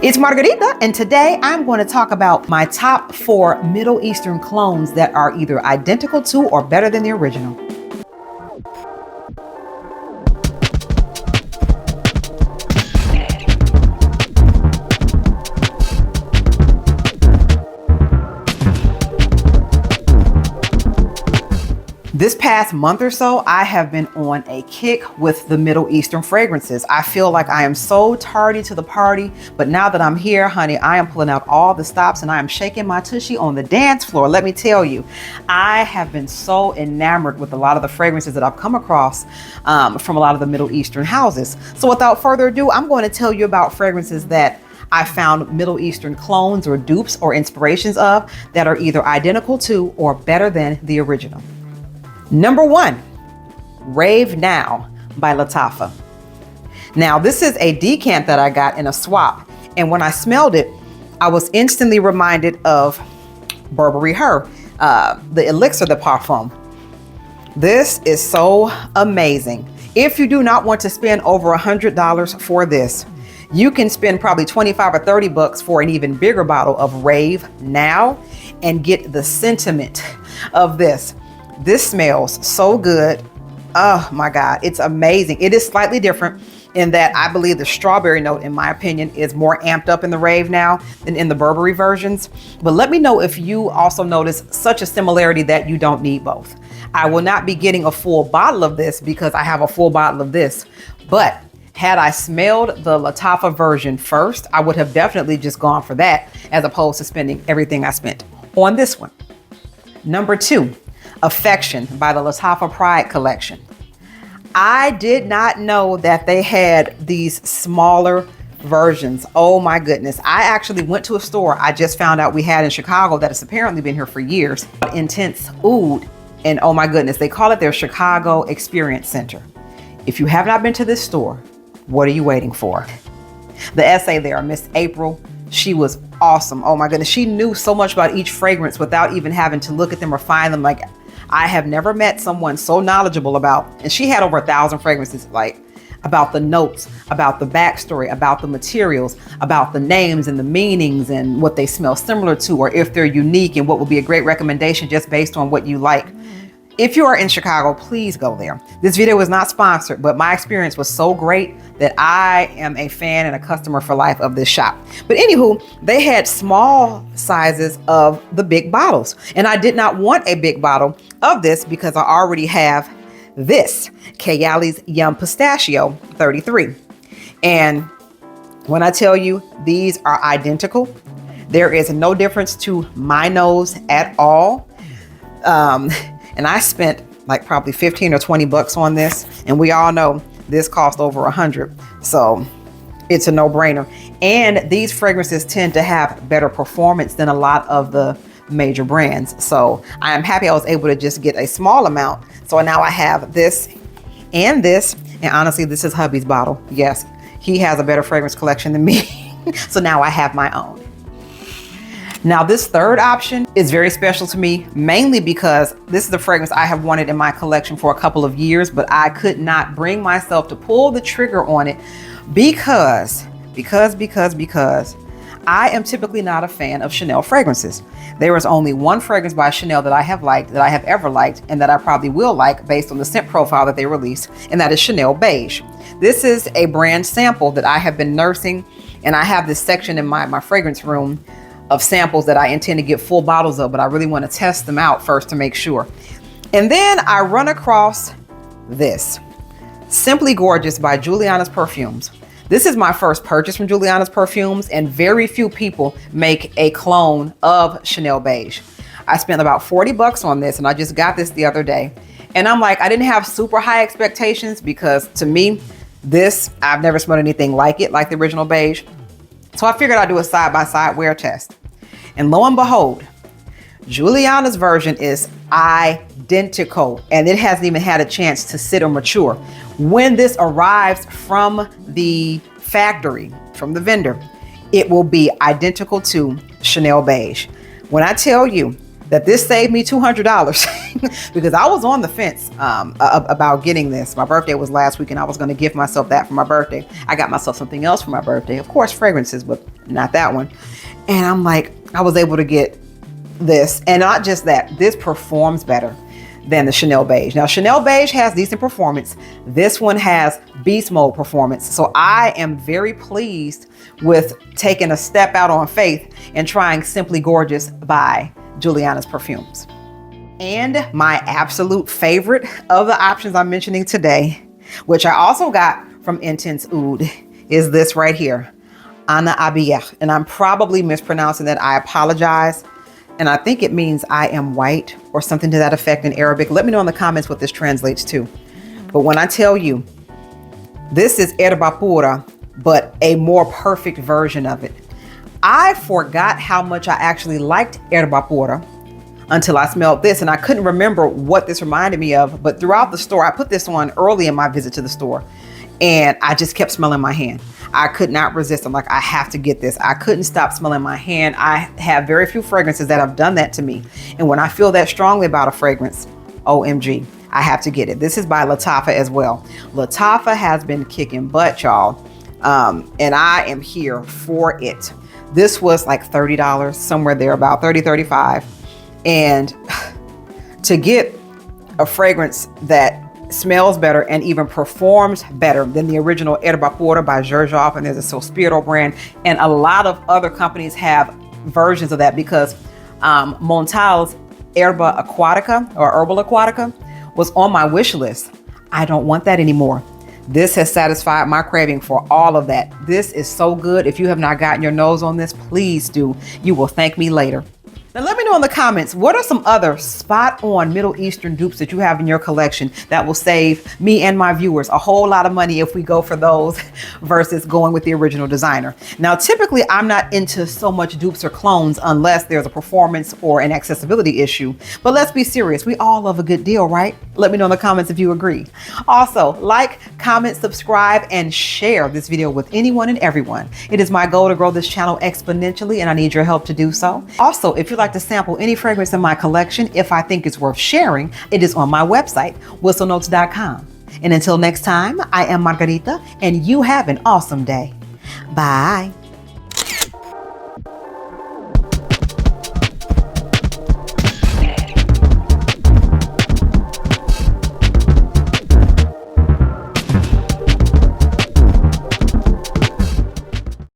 It's Margarita, and today I'm going to talk about my top 4 Middle Eastern clones that are either identical to or better than the original. This past month or so, I have been on a kick with the Middle Eastern fragrances. I feel like I am so tardy to the party, but now that I'm here, honey, I am pulling out all the stops and I am shaking my tushy on the dance floor. Let me tell you, I have been so enamored with a lot of the fragrances that I've come across from a lot of the Middle Eastern houses. So without further ado, I'm going to tell you about fragrances that I found Middle Eastern clones or dupes or inspirations of that are either identical to or better than the original. Number 1, Rave Now by Lattafa. Now, this is a decant that I got in a swap, and when I smelled it, I was instantly reminded of Burberry Her, the Elixir de Parfum. This is so amazing. If you do not want to spend over $100 for this, you can spend probably 25 or 30 bucks for an even bigger bottle of Rave Now and get the sentiment of this. This smells so good. Oh my God, it's amazing. It is slightly different in that I believe the strawberry note, in my opinion, is more amped up in the Rave Now than in the Burberry versions. But let me know if you also notice such a similarity that you don't need both. I will not be getting a full bottle of this because I have a full bottle of this. But had I smelled the Lattafa version first, I would have definitely just gone for that as opposed to spending everything I spent on this one. Number 2. Affection by the Lattafa Pride collection. I did not know that they had these smaller versions. Oh my goodness. I actually went to a store I just found out we had in Chicago that has apparently been here for years. Intense Oud, and oh my goodness, they call it their Chicago Experience Center. If you have not been to this store, what are you waiting for? The essay there, Miss April, she was awesome. Oh my goodness. She knew so much about each fragrance without even having to look at them or find them. Like, I have never met someone so knowledgeable about, and she had over 1,000 fragrances, like about the notes, about the backstory, about the materials, about the names and the meanings and what they smell similar to, or if they're unique and what would be a great recommendation just based on what you like. If you are in Chicago, please go there. This video is not sponsored, but my experience was so great that I am a fan and a customer for life of this shop. But anywho, they had small sizes of the big bottles. And I did not want a big bottle of this because I already have this, Kayali's Yum Pistachio 33. And when I tell you these are identical, there is no difference to my nose at all. And I spent like probably 15 or 20 bucks on this. And we all know this cost over 100. So it's a no-brainer. And these fragrances tend to have better performance than a lot of the major brands. So I am happy I was able to just get a small amount. So now I have this and this. And honestly, this is hubby's bottle. Yes, he has a better fragrance collection than me. So now I have my own. Now, this third option is very special to me, mainly because this is the fragrance I have wanted in my collection for a couple of years, but I could not bring myself to pull the trigger on it because I am typically not a fan of Chanel fragrances. There is only one fragrance by Chanel that I have liked, that I have ever liked, and that I probably will like based on the scent profile that they released, and that is Chanel Beige. This is a brand sample that I have been nursing, and I have this section in my fragrance room of samples that I intend to get full bottles of, but I really want to test them out first to make sure. And then I run across this, Simply Gorgeous by Juliana's Perfumes. This is my first purchase from Juliana's Perfumes, and very few people make a clone of Chanel Beige. I spent about 40 bucks on this, and I just got this the other day. And I'm like, I didn't have super high expectations because to me, this, I've never smelled anything like it, like the original Beige. So I figured I'd do a side-by-side wear test. And lo and behold, Juliana's version is identical, and it hasn't even had a chance to sit or mature. When this arrives from the factory, from the vendor, it will be identical to Chanel Beige. When I tell you that this saved me $200 because I was on the fence about getting this. My birthday was last week and I was going to give myself that for my birthday. I got myself something else for my birthday. Of course, fragrances, but not that one. And I'm like, I was able to get this. And not just that, this performs better than the Chanel Beige. Now, Chanel Beige has decent performance. This one has beast mode performance. So I am very pleased with taking a step out on faith and trying Simply Gorgeous by Juliana's Perfumes. And my absolute favorite of the options I'm mentioning today, which I also got from Intense Oud, is this right here, Ana Abiyah. And I'm probably mispronouncing that. I apologize. And I think it means I am white or something to that effect in Arabic. Let me know in the comments what this translates to. But when I tell you, this is erba pura, but a more perfect version of it. I forgot how much I actually liked erba pura until I smelled this, and I couldn't remember what this reminded me of. But throughout the store, I put this on early in my visit to the store, and I just kept smelling my hand. I could not resist. I'm like, I have to get this. I couldn't stop smelling my hand. I have very few fragrances that have done that to me. And when I feel that strongly about a fragrance, OMG, I have to get it. This is by Lattafa as well. Lattafa has been kicking butt, y'all. And I am here for it. This was like $30, somewhere there, about $30, $35. And to get a fragrance that smells better and even performs better than the original Erba Pura by Xerjoff, and there's a Sospiro brand, and a lot of other companies have versions of that, because Montal's Herba Aquatica or Herbal Aquatica was on my wish list. I don't want that anymore. This has satisfied my craving for all of that. This is so good. If you have not gotten your nose on this, please do. You will thank me later. Now let me know in the comments, what are some other spot on Middle Eastern dupes that you have in your collection that will save me and my viewers a whole lot of money if we go for those versus going with the original designer. Now, typically I'm not into so much dupes or clones unless there's a performance or an accessibility issue. But let's be serious, we all love a good deal, right? Let me know in the comments if you agree. Also, like, comment, subscribe, and share this video with anyone and everyone. It is my goal to grow this channel exponentially, and I need your help to do so. Also, if you'd like to sample any fragrance in my collection, if I think it's worth sharing, it is on my website, whistlenotes.com. And until next time, I am Margarita, and you have an awesome day. Bye.